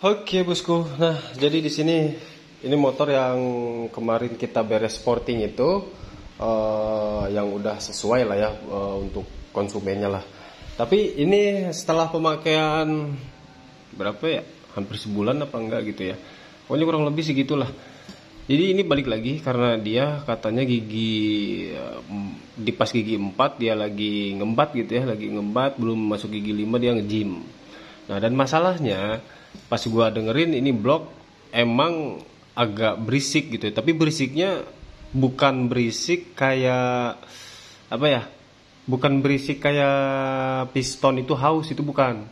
Oke bosku, nah jadi di sini ini motor yang kemarin kita beres sporting itu yang udah sesuai lah ya untuk konsumennya lah. Tapi ini setelah pemakaian berapa ya? Hampir sebulan apa enggak gitu ya? Pokoknya kurang lebih segitulah. Jadi ini balik lagi karena dia katanya gigi di pas gigi 4 dia lagi ngembat gitu ya, lagi ngembat belum masuk gigi 5 dia nge-gym. Nah, dan masalahnya pas gua dengerin ini blog emang agak berisik gitu ya. Tapi berisiknya bukan berisik kayak apa ya? Bukan berisik kayak piston itu haus, itu bukan.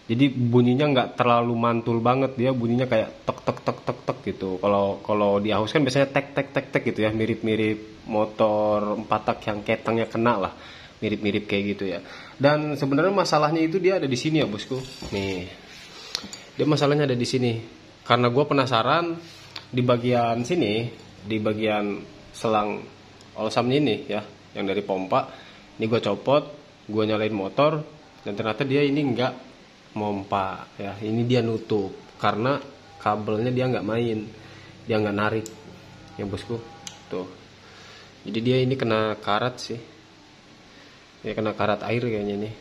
Jadi bunyinya nggak terlalu mantul banget, dia bunyinya kayak tek tek tek tek tek gitu. Kalau kalau di haus kan biasanya tek tek tek tek gitu ya, mirip-mirip motor 4 tak yang ketangnya kena lah. Mirip-mirip kayak gitu ya. Dan sebenarnya masalahnya itu dia ada di sini ya, bosku. Nih. Dia masalahnya ada di sini. Karena gue penasaran di bagian sini, di bagian selang olsam ini ya, yang dari pompa. Ini gue copot, gue nyalain motor, dan ternyata dia ini nggak mompa ya. Ini dia nutup karena kabelnya dia nggak main, dia nggak narik ya bosku. Tuh. Jadi dia ini kena karat sih. Ya kena karat air kayaknya nih.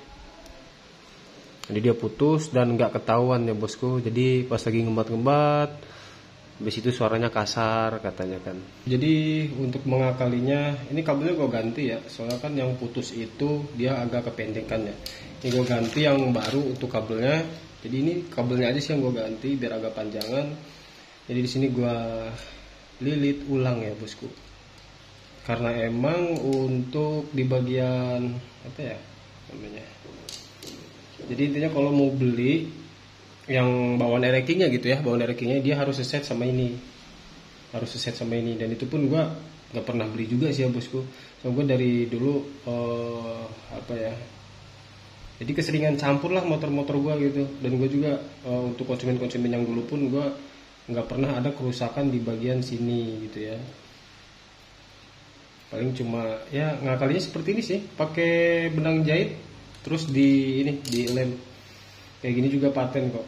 Jadi dia putus dan nggak ketahuan ya bosku. Jadi pas lagi ngembat-ngembat, habis itu suaranya kasar katanya kan. Jadi untuk mengakalinya, ini kabelnya gue ganti ya. Soalnya kan yang putus itu dia agak kependekan ya. Ini gue ganti yang baru untuk kabelnya. Jadi ini kabelnya aja sih yang gue ganti biar agak panjangan. Jadi di sini gue lilit ulang ya bosku. Karena emang untuk di bagian apa ya namanya. Jadi intinya kalau mau beli yang bawaan rackingnya gitu ya, bawaan rackingnya dia harus seset sama ini, harus seset sama ini. Dan itu pun gua nggak pernah beli juga sih ya bosku. So gue dari dulu apa ya, jadi keseringan campur lah motor-motor gua gitu. Dan gue juga untuk konsumen-konsumen yang dulu pun gua nggak pernah ada kerusakan di bagian sini gitu ya. Paling cuma ya ngakalinya seperti ini sih, pakai benang jahit terus di ini di lem kayak gini juga paten kok.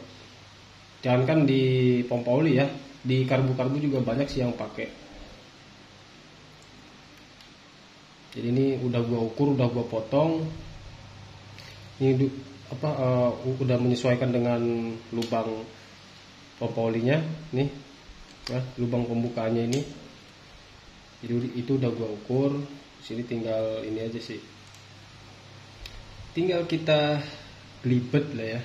Jangan kan di pompa oli ya, di karbu-karbu juga banyak sih yang pakai. Jadi ini udah gua ukur, udah gua potong. Ini udah menyesuaikan dengan lubang pompa olinya nih, ya, lubang pembukaannya ini. Jadi itu udah gua ukur. Sini tinggal ini aja sih. Tinggal kita belibet lah ya.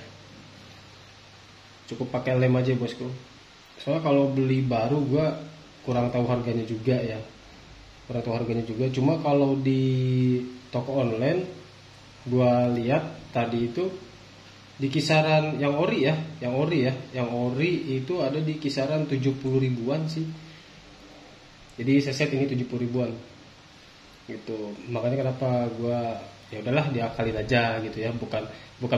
Cukup pakai lem aja bosku. Soalnya kalau beli baru gua kurang tahu harganya juga ya. Kurang tahu harganya juga. Cuma kalau di toko online gua lihat tadi itu di kisaran yang ori ya, yang ori itu ada di kisaran 70 ribuan sih. Jadi seset ini 70 ribuan gitu. Makanya kenapa gua ya udahlah diakalin aja gitu ya, bukan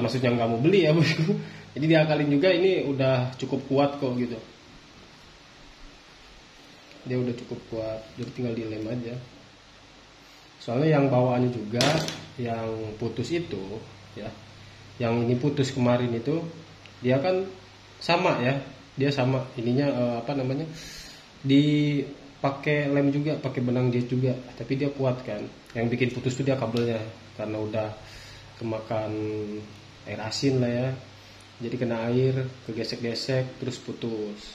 maksudnya nggak mau beli ya bosku. Jadi diakalin juga, ini udah cukup kuat kok gitu. Dia udah cukup kuat, jadi tinggal dilem aja. Soalnya yang bawaannya juga yang putus itu ya, yang ini putus kemarin itu dia kan sama ya, dia sama ininya apa namanya, dipakai lem juga, pakai benang jahit juga, tapi dia kuat kan. Yang bikin putus tuh dia kabelnya, karena udah kemakan air asin lah ya. Jadi kena air, kegesek-gesek, terus putus.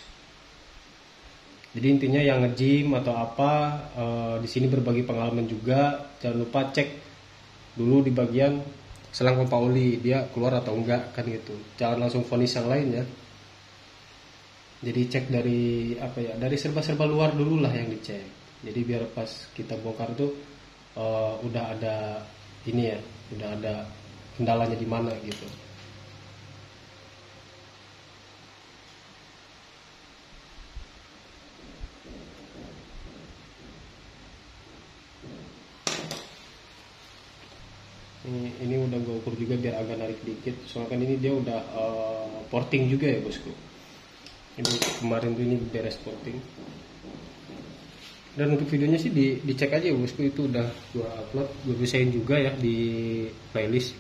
Jadi intinya yang nge-gym atau apa di sini berbagi pengalaman juga. Jangan lupa cek dulu di bagian selang pompa oli, dia keluar atau enggak kan gitu. Jangan langsung vonis yang lain ya. Jadi cek dari apa ya, dari serba-serba luar dulu lah yang dicek. Jadi biar pas kita bongkar tuh udah ada ini ya, udah ada kendalanya di mana gitu. Ini udah gue ukur juga biar agak narik dikit. Soalnya kan ini dia udah porting juga ya bosku. Ini kemarin tuh ini beres porting. Dan untuk videonya sih dicek aja ya bosku, itu udah gue upload, gue bisain juga ya di playlist.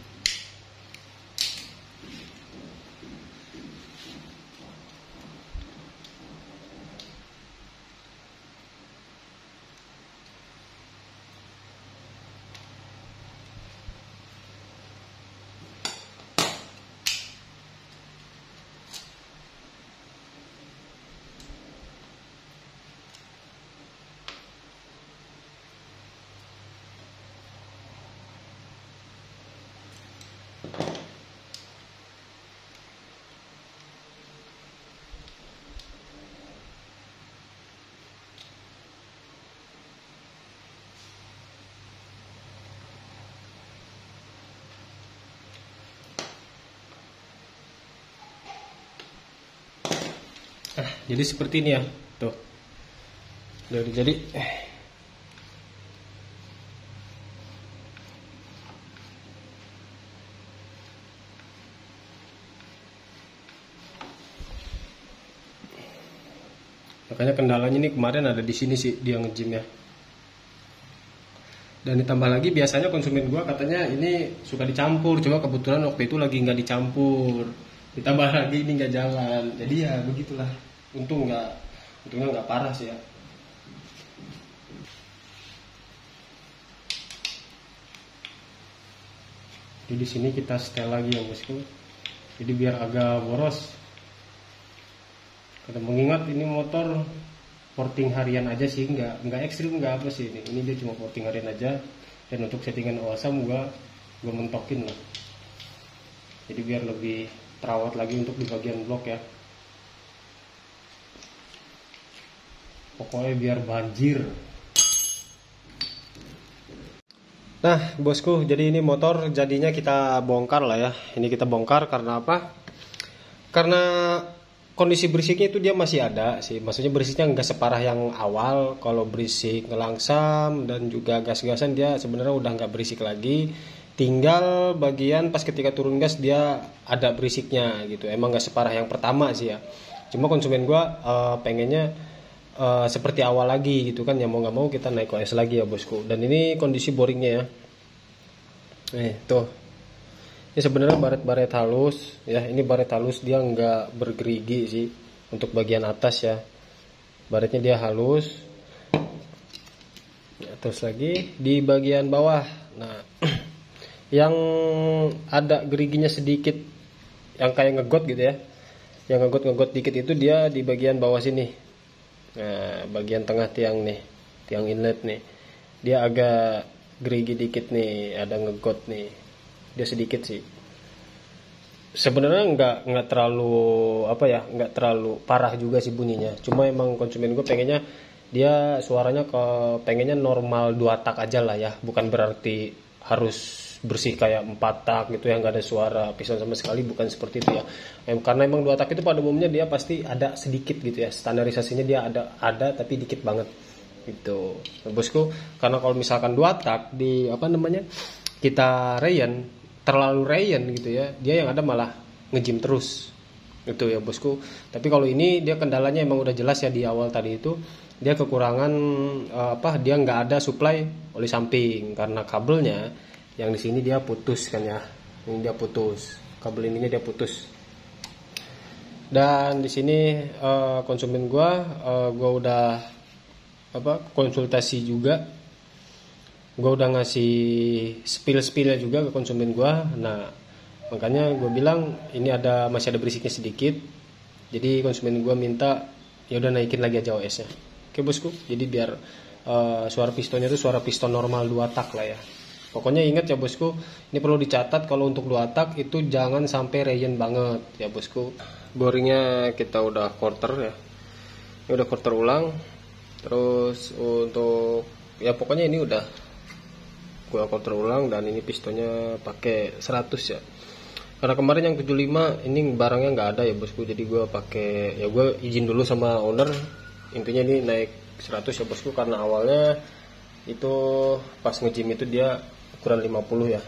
Nah, jadi seperti ini ya, tuh. Jadi makanya kendalanya nih kemarin ada di sini sih dia nge-gym ya. Dan ditambah lagi biasanya konsumen gua katanya ini suka dicampur, cuma kebetulan waktu itu lagi nggak dicampur. Ditambah lagi ini nggak jalan, jadi ya begitulah. Untungnya nggak parah sih ya. Jadi di sini kita setel lagi ya bosku. Jadi biar agak boros. Karena mengingat ini motor porting harian aja sih, nggak ekstrim, nggak apa sih ini dia cuma porting harian aja. Dan untuk settingan OASAM gua mentokin lah, jadi biar lebih terawat lagi untuk di bagian blok ya, pokoknya biar banjir. Nah bosku, jadi ini motor jadinya kita bongkar lah ya. Ini kita bongkar karena apa? Karena kondisi berisiknya itu dia masih ada sih, maksudnya berisiknya nggak separah yang awal. Kalau berisik ngelangsam dan juga gas-gasan dia sebenarnya udah nggak berisik lagi, tinggal bagian pas ketika turun gas dia ada berisiknya gitu. Emang nggak separah yang pertama sih ya, cuma konsumen gua pengennya seperti awal lagi gitu kan ya, mau nggak mau kita naik OS lagi ya bosku. Dan ini kondisi boringnya ya, tuh. Ini sebenarnya baret-baret halus ya, ini baret halus, dia nggak bergerigi sih untuk bagian atas ya, baretnya dia halus ya. Terus lagi di bagian bawah, nah yang ada geriginya sedikit, yang kayak ngegot gitu ya, yang ngegot dikit itu dia di bagian bawah sini. Nah bagian tengah tiang nih, tiang inlet nih, dia agak gerigi dikit nih, ada ngegot nih, dia sedikit sih. Sebenarnya nggak terlalu apa ya, nggak terlalu parah juga sih bunyinya, cuma emang konsumen gue pengennya dia suaranya pengennya normal 2 tak aja lah ya, bukan berarti harus bersih kayak 4 tak gitu yang nggak ada suara piston sama sekali, bukan seperti itu ya. Karena emang 2 tak itu pada umumnya dia pasti ada sedikit gitu ya, standarisasinya dia ada tapi dikit banget gitu. Nah, bosku, karena kalau misalkan 2 tak di apa namanya kita terlalu rayan gitu ya, dia yang ada malah nge-gym terus gitu ya bosku. Tapi kalau ini dia kendalanya emang udah jelas ya di awal tadi itu, dia kekurangan dia nggak ada supply oli samping karena kabelnya yang di sini dia putus kan ya, ini dia putus, kabel ininya dia putus. Dan di sini konsumen gua udah konsultasi juga, gue udah ngasih spill-spillnya juga ke konsumen gue. Nah makanya gue bilang ini masih ada berisiknya sedikit, jadi konsumen gue minta ya udah naikin lagi aja OS-nya. Oke bosku, jadi biar suara pistonnya itu suara piston normal 2 tak lah ya. Pokoknya ingat ya bosku, ini perlu dicatat kalau untuk 2 tak itu jangan sampai rayan banget ya bosku. Boringnya kita udah quarter ya, ini udah quarter ulang. Terus untuk ya pokoknya ini udah gua quarter ulang, dan ini pistonnya pakai 100 ya. Karena kemarin yang 75 ini barangnya nggak ada ya bosku, jadi gua pakai ya, gua izin dulu sama owner, intinya ini naik 100 ya bosku, karena awalnya itu pas nge-gym itu dia ukuran 50 ya.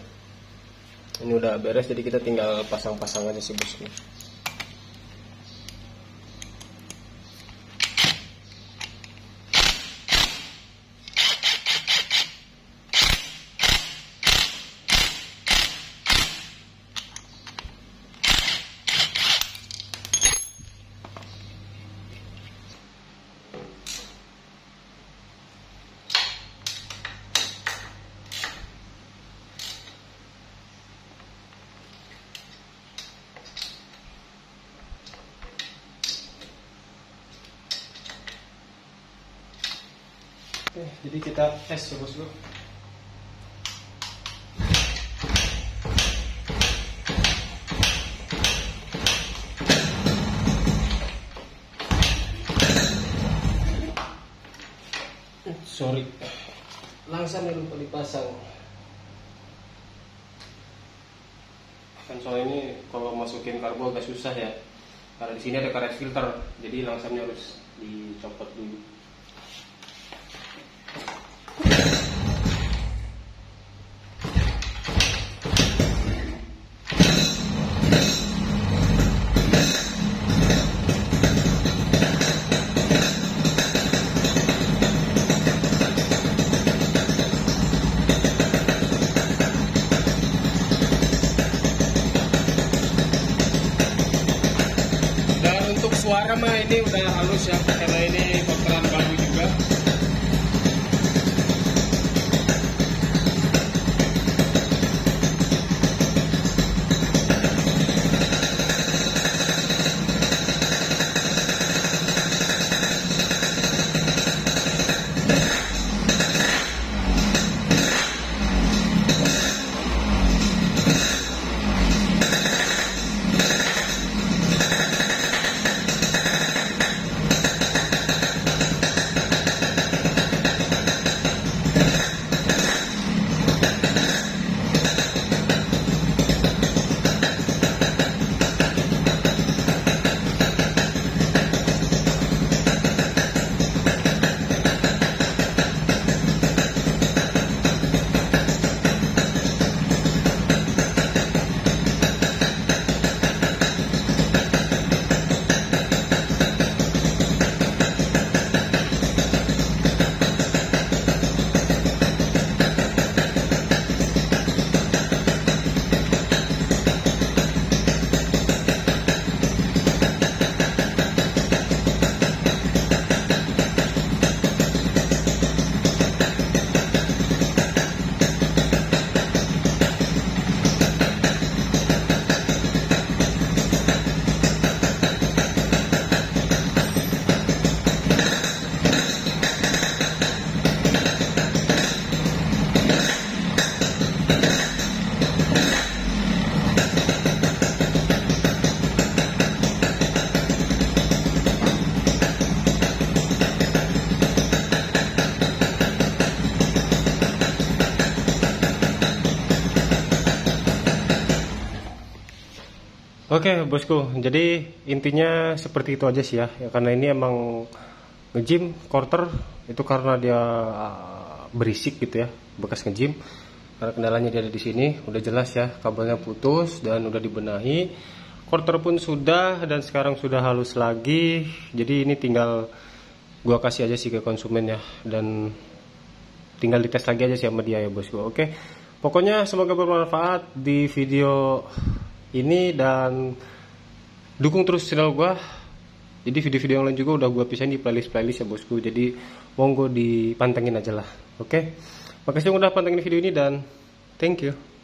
Ini udah beres, jadi kita tinggal pasang-pasang aja sih bosku. Oke, jadi kita tes ya bosku. Sorry, langsung lupa dipasang. Kan soal ini kalau masukin karbo agak susah ya. Karena di sini ada karet filter, jadi langsamnya harus dicopot dulu. Suara mah ini udah halus ya, karena ini kotoran baru juga. Oke bosku, jadi intinya seperti itu aja sih ya, karena ini emang nge-gym quarter itu karena dia berisik gitu ya, bekas nge-gym. Karena kendalanya dia ada di sini, udah jelas ya, kabelnya putus dan udah dibenahi. Quarter pun sudah, dan sekarang sudah halus lagi. Jadi ini tinggal gua kasih aja sih ke konsumen ya, dan tinggal dites lagi aja sih sama dia ya bosku. Oke, pokoknya semoga bermanfaat di video ini, dan dukung terus channel gua. Jadi video-video yang lain juga udah gua pisahin di playlist ya bosku. Jadi monggo dipantengin aja lah. Oke, makasih yang udah pantengin video ini, dan thank you.